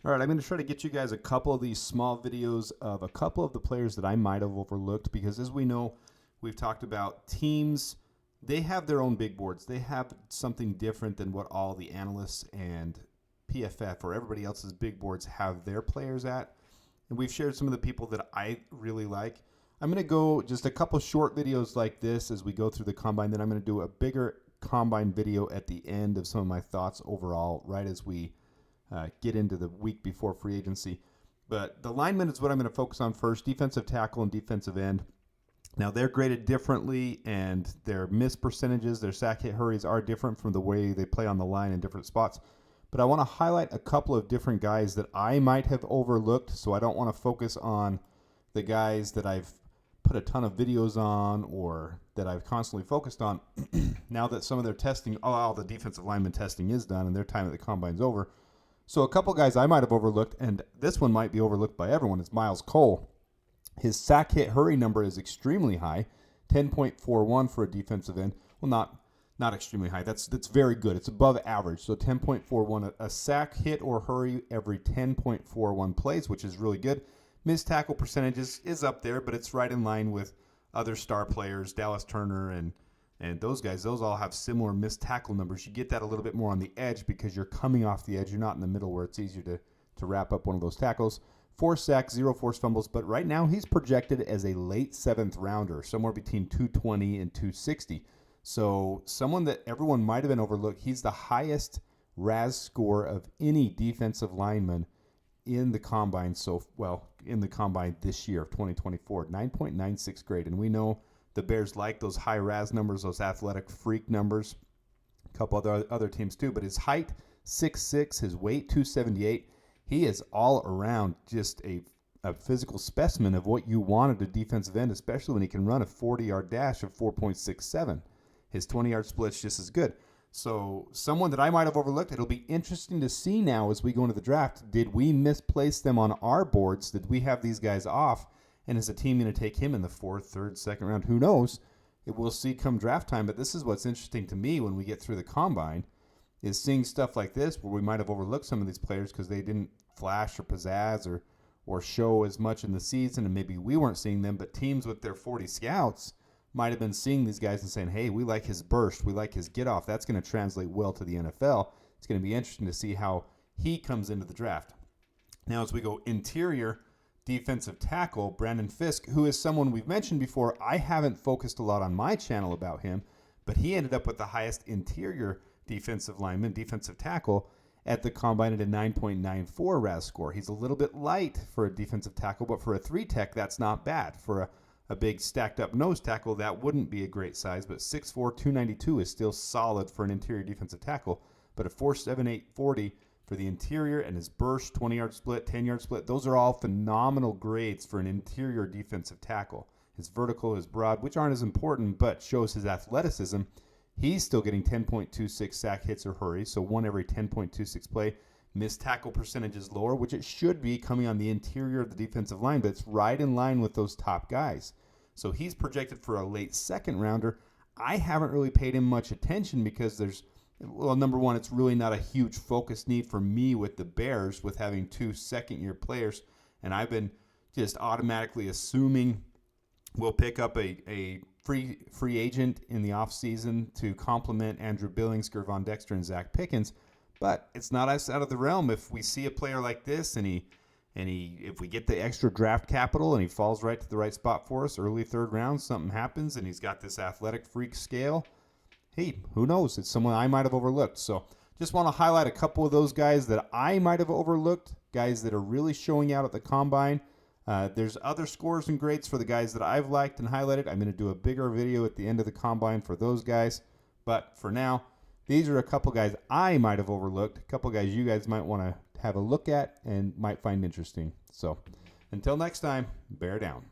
All right, I'm going to try to get you guys a couple of these small videos of a couple of the players that I might have overlooked because, as we know, we've talked about teams. They have their own big boards. They have something different than what all the analysts and PFF or everybody else's big boards have their players at. And we've shared some of the people that I really like. I'm going to go just a couple short videos like this as we go through the combine. Then I'm going to do a bigger combine video at the end of some of my thoughts overall, right as we get into the week before free agency. But the linemen is what I'm going to focus on first, defensive tackle and defensive end. Now, they're graded differently, and their miss percentages, their sack hit hurries are different from the way they play on the line in different spots. But I want to highlight a couple of different guys that I might have overlooked, so I don't want to focus on the guys that I've put a ton of videos on or that I've constantly focused on. Now that some of their testing, all the defensive lineman testing is done and their time at the combine's over. So a couple guys I might have overlooked, and this one might be overlooked by everyone, is Miles Cole. His sack hit hurry number is extremely high, 10.41 for a defensive end. Well, not extremely high. That's very good. It's above average. So 10.41, a sack hit or hurry every 10.41 plays, which is really good. Missed tackle percentages is up there, but it's right in line with other star players, Dallas Turner and those guys. Those all have similar missed tackle numbers. You get that a little bit more on the edge because you're coming off the edge. You're not in the middle where it's easier to wrap up one of those tackles. 4 sacks, 0 forced fumbles, but right now he's projected as a late 7th rounder, somewhere between 220 and 260. So someone that everyone might have been overlooked. He's the highest RAS score of any defensive lineman in the combine. In the combine this year of 2024, 9.96 grade. And we know the Bears like those high RAS numbers, those athletic freak numbers. A couple other teams too. But his height, 6'6", his weight, 278. He is all around just a physical specimen of what you wanted a defensive end, especially when he can run a 40-yard dash of 4.67. His 20-yard split's just as good. So someone that I might have overlooked, it'll be interesting to see now as we go into the draft. Did we misplace them on our boards? Did we have these guys off? And is the team going to take him in the 4th, 3rd, 2nd round? Who knows? We'll see come draft time. But this is what's interesting to me when we get through the combine, is seeing stuff like this where we might have overlooked some of these players because they didn't flash or pizzazz or show as much in the season, and maybe we weren't seeing them, but teams with their 40 scouts might have been seeing these guys and saying, hey, we like his burst, we like his get off. That's going to translate well to the NFL. It's going to be interesting to see how he comes into the draft. Now, as we go interior defensive tackle, Brandon Fisk, who is someone we've mentioned before. I haven't focused a lot on my channel about him, but he ended up with the highest interior defensive tackle at the combine at a 9.94 RAS score. He's a little bit light for a defensive tackle, but for a 3-tech, that's not bad. For a big stacked up nose tackle, that wouldn't be a great size, but 6'4", 292 is still solid for an interior defensive tackle. But a 4.78 40 for the interior, and his burst, 20-yard split, 10-yard split, those are all phenomenal grades for an interior defensive tackle. His vertical, his broad, which aren't as important, but shows his athleticism. He's still getting 10.26 sack hits or hurries, so 1 every 10.26 play. Missed tackle percentage is lower, which it should be coming on the interior of the defensive line, but it's right in line with those top guys. So he's projected for a late 2nd rounder. I haven't really paid him much attention because number one, it's really not a huge focus need for me with the Bears with having 2 second-year players, and I've been just automatically assuming we'll pick up a free agent in the offseason to complement Andrew Billings, Gervon Dexter, and Zach Pickens. But it's not us out of the realm if we see a player like this and if we get the extra draft capital and he falls right to the right spot for us, early 3rd round, something happens and he's got this athletic freak scale. Hey, who knows? It's someone I might have overlooked. So just want to highlight a couple of those guys that I might have overlooked, guys that are really showing out at the combine. There's other scores and grades for the guys that I've liked and highlighted. I'm going to do a bigger video at the end of the combine for those guys. But for now, these are a couple guys I might have overlooked, a couple guys you guys might want to have a look at and might find interesting. So until next time, bear down.